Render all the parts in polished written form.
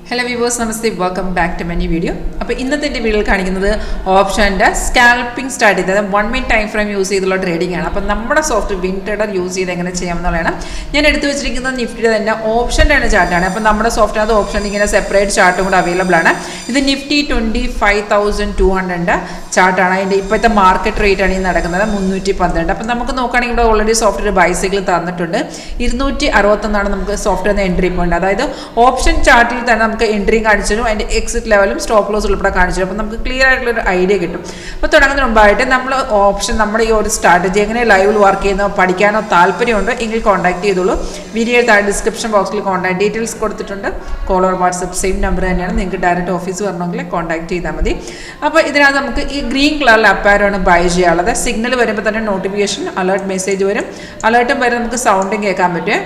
Hello viewers, namaste, welcome back to my new video. അപ്പോൾ ഇന്നത്തെ എൻ്റെ വീഡിയോയിൽ കാണിക്കുന്നത് ഓപ്ഷൻ്റെ സ്കാൽപ്പിംഗ് സ്റ്റാർട്ട് ചെയ്തത് 1 minute ടൈം ഫ്രെയിം യൂസ് ചെയ്തുള്ള ട്രേഡിംഗ് ആണ്. അപ്പോൾ നമ്മുടെ സോഫ്റ്റ് വിൻ ട്രേഡർ യൂസ് ചെയ്ത് എങ്ങനെ ചെയ്യാമെന്നുള്ളതാണ്. ഞാൻ എടുത്തു വെച്ചിരിക്കുന്നത് നിഫ്റ്റിയുടെ തന്നെ ഓപ്ഷൻ്റെ ആണ് ചാർട്ടാണ്. അപ്പോൾ നമ്മുടെ സോഫ്റ്റിനകത്ത് ഓപ്ഷൻ ഇങ്ങനെ സെപ്പറേറ്റ് ചാർട്ടും കൂടെ അവൈലബിൾ ആണ്. ഇത് നിഫ്റ്റി 25,200 ചാർട്ടാണ്. അതിൻ്റെ ഇപ്പോഴത്തെ മാർക്കറ്റ് റേറ്റ് ആണ് ഈ നടക്കുന്നത് 312. അപ്പോൾ നമുക്ക് നോക്കുകയാണെങ്കിൽ ഇവിടെ ഓൾറെഡി സോഫ്റ്റ്വെയർ ബൈസൈക്കിൾ തന്നിട്ടുണ്ട്. 261 നമുക്ക് സോഫ്റ്റ്വെയർ എൻട്രി പോയിന്റ്. അതായത് ഓപ്ഷൻ ചാർട്ടിൽ തന്നെ നമുക്ക് എൻട്രിയും കാണിച്ചു തരും, അതിൻ്റെ എക്സിറ്റ് ലെവലും സ്റ്റോപ്പ് ലോസ് ഉൾപ്പെടെ കാണിച്ചു തരും. അപ്പോൾ നമുക്ക് ക്ലിയർ ആയിട്ടുള്ളൊരു ഐഡിയ കിട്ടും. അപ്പോൾ തുടങ്ങുന്നതിന് മുമ്പായിട്ട് നമ്മൾ ഓപ്ഷൻ നമ്മുടെ ഈ ഒരു സ്ട്രാറ്റജി എങ്ങനെ ലൈവിൽ വർക്ക് ചെയ്യുന്നോ പഠിക്കാനോ താല്പര്യമുണ്ടോ എങ്കിൽ കോൺടാക്ട് ചെയ്തോളൂ. വീഡിയോ താഴെ ഡിസ്ക്രിപ്ഷൻ ബോക്സിൽ കോൺടാക്ട് ഡീറ്റെയിൽസ് കൊടുത്തിട്ടുണ്ട്. Call or WhatsApp same number തന്നെയാണ്. നിങ്ങൾക്ക് ഡയറക്റ്റ് ഓഫീസ് വരണമെങ്കിൽ കോൺടാക്ട് ചെയ്താൽ മതി. അപ്പോൾ ഇതിനകത്ത് നമുക്ക് ഈ ഗ്രീൻ കളറിൽ അപ്പാരാണ് ബൈ ചെയ്യാനുള്ളത്. സിഗ്നൽ വരുമ്പോൾ തന്നെ നോട്ടിഫിക്കേഷൻ അലേർട്ട് മെസ്സേജ് വരും. അലേർട്ടും വരെ നമുക്ക് സൗണ്ടും കേൾക്കാൻ പറ്റും.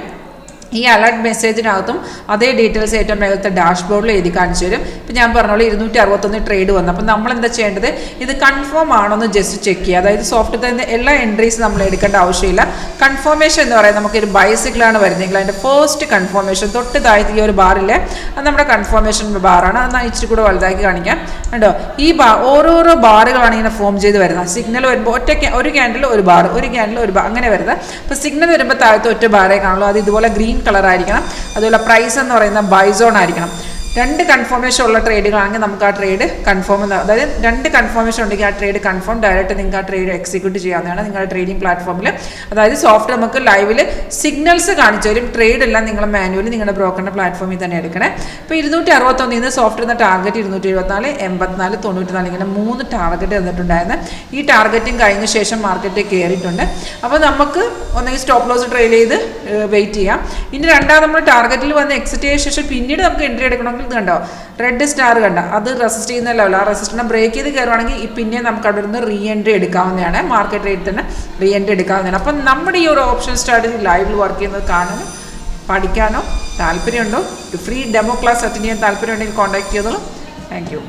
ഈ അലർട്ട് മെസ്സേജിനകത്തും അതേ ഡീറ്റെയിൽസ് ഏറ്റവും മേലത്തെ ഡാഷ്ബോർഡിൽ എഴുതി കാണിച്ചു തരും. ഇപ്പോൾ ഞാൻ പറഞ്ഞോളൂ 261 ട്രേഡ് വന്നു. അപ്പോൾ നമ്മൾ എന്താ ചെയ്യേണ്ടത്, ഇത് കൺഫേം ആണോ എന്ന് ജസ്റ്റ് ചെക്ക് ചെയ്യുക. അതായത് സോഫ്റ്റ്വെയറിൻ്റെ എല്ലാ എൻട്രീസ് നമ്മൾ എടുക്കേണ്ട ആവശ്യമില്ല. കൺഫർമേഷൻ എന്ന് പറയുന്നത് നമുക്കൊരു ബൈസിക്കിളാണ് വരുന്നതെങ്കിൽ അതിൻ്റെ ഫസ്റ്റ് കൺഫർമേഷൻ തൊട്ട് താഴത്തെ ഈ ഒരു ബാറില്ലേ, അത് നമ്മുടെ കൺഫർമേഷൻ ബാറാണ്. എന്നാൽ ഇച്ചിരി കൂടെ വലുതാക്കി കാണിക്കാം. കണ്ടോ, ഈ ഓരോരോ ബാറുകളാണ് ഇങ്ങനെ ഫോം ചെയ്ത് വരുന്നത്. സിഗ്നൽ വരുമ്പോൾ ഒരു ക്യാൻഡിൽ ഒരു ബാർ, ഒരു ക്യാൻഡിൽ ഒരു ബാർ, അങ്ങനെ വരുന്നത്. അപ്പോൾ സിഗ്നൽ വരുമ്പോൾ താഴത്തെ ഒറ്റ ബാറേ കാണുള്ളൂ. അത് ഇതുപോലെ ഗ്രീൻ കളർ ആയിരിക്കണം. അതുപോലെ പ്രൈസ് എന്ന് പറയുന്ന ബൈസോൺ ആയിരിക്കണം. 2 കൺഫർമേഷൻ ഉള്ള ട്രേഡുകളാണെങ്കിൽ നമുക്ക് ആ ട്രേഡ് കൺഫേം, അതായത് 2 കൺഫർമേഷൻ ഉണ്ടെങ്കിൽ ആ ട്രേഡ് കൺഫേം ഡയറക്റ്റ് നിങ്ങൾക്ക് ആ ട്രേഡ് എക്സിക്യൂട്ട് ചെയ്യാവുന്നതാണ് നിങ്ങളുടെ ട്രേഡിംഗ് പ്ലാറ്റ്ഫോമിൽ. അതായത് സോഫ്റ്റ് നമുക്ക് ലൈവിൽ സിഗ്നൽസ് കാണിച്ചു തരും. ട്രേഡ് എല്ലാം നിങ്ങൾ മാനുവലി നിങ്ങളുടെ ബ്രോക്കറിൻ്റെ പ്ലാറ്റ്ഫോമിൽ തന്നെ എടുക്കണേ. ഇപ്പോൾ 261 സോഫ്റ്റ് എന്ന ടാർഗറ്റ് 274, 84, 94 ഇങ്ങനെ 3 ടാർഗറ്റ് തന്നിട്ടുണ്ടായിരുന്നു. ഈ ടാർഗറ്റും കഴിഞ്ഞ ശേഷം മാർക്കറ്റ് കയറിയിട്ടുണ്ട്. അപ്പോൾ നമുക്ക് ഒന്നെങ്കിൽ സ്റ്റോപ്പ് ലോസ് ട്രേഡ് ചെയ്ത് വെയിറ്റ് ചെയ്യാം. ഇനി രണ്ടാമത് നമ്മൾ ടാർഗറ്റിൽ വന്ന് എക്സിറ്റ് ചെയ്ത ശേഷം പിന്നീട് നമുക്ക് എൻട്രി എടുക്കണമെങ്കിൽ ഇത് കണ്ടോ, റെഡ് സ്റ്റാർ കണ്ട, അത് റെസിസ്റ്റ് ചെയ്യുന്ന ലെവൽ. ആ റെസിസ്റ്ററിനെ ബ്രേക്ക് ചെയ്ത് കയറുവാണെങ്കിൽ പിന്നെ നമുക്ക് അവിടെ നിന്ന് റീ എൻട്രി എടുക്കാവുന്നതാണ്. മാർക്കറ്റ് റേറ്റ് തന്നെ റീ എൻട്രി എടുക്കാവുന്നതാണ്. അപ്പം നമ്മുടെ ഈ ഒരു ഓപ്ഷൻ സ്ട്രാറ്റജി ലൈവിൽ വർക്ക് ചെയ്യുന്നത് കാണാനോ പഠിക്കാനോ താല്പര്യമുണ്ടോ, ഫ്രീ ഡെമോ ക്ലാസ് അറ്റൻഡ് ചെയ്യാൻ താല്പര്യമുണ്ടെങ്കിൽ കോൺടാക്ട് ചെയ്തോളൂ. Thank you.